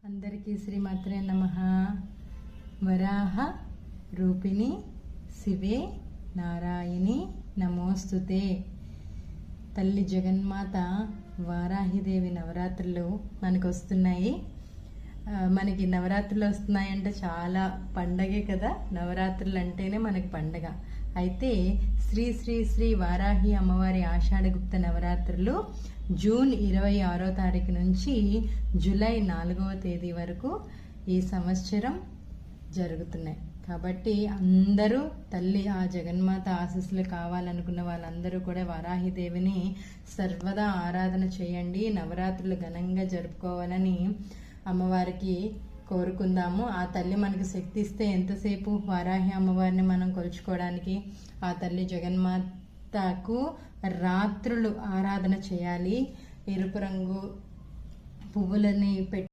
అందరికీ శ్రీమాత్రే నమః. వరాహ రూపిణి శివే నారాయణి నమోస్తుతే. తల్లి జగన్మాత వారాహిదేవి నవరాత్రులు మనకు వస్తున్నాయి. మనకి నవరాత్రులు వస్తున్నాయంటే చాలా పండగే కదా. నవరాత్రులు అంటేనే మనకి పండగ. అయితే శ్రీ శ్రీ శ్రీ వారాహి అమ్మవారి ఆషాఢగుప్త నవరాత్రులు జూన్ 26వ తారీఖు నుంచి జూలై 4వ తేదీ వరకు ఈ సంవత్సరం జరుగుతున్నాయి. కాబట్టి అందరూ తల్లి ఆ జగన్మాత ఆశీస్సులు కావాలనుకున్న వాళ్ళందరూ కూడా వారాహిదేవిని సర్వదా ఆరాధన చేయండి. నవరాత్రులు ఘనంగా జరుపుకోవాలని అమ్మవారికి కోరుకుందాము. ఆ తల్లి మనకి శక్తి ఇస్తే ఎంతసేపు వారాహి అమ్మవారిని మనం కొలుచుకోవడానికి ఆ తల్లి జగన్మాతకు రాత్రులు ఆరాధన చేయాలి. ఎరుపు రంగు పువ్వులని పెట్టి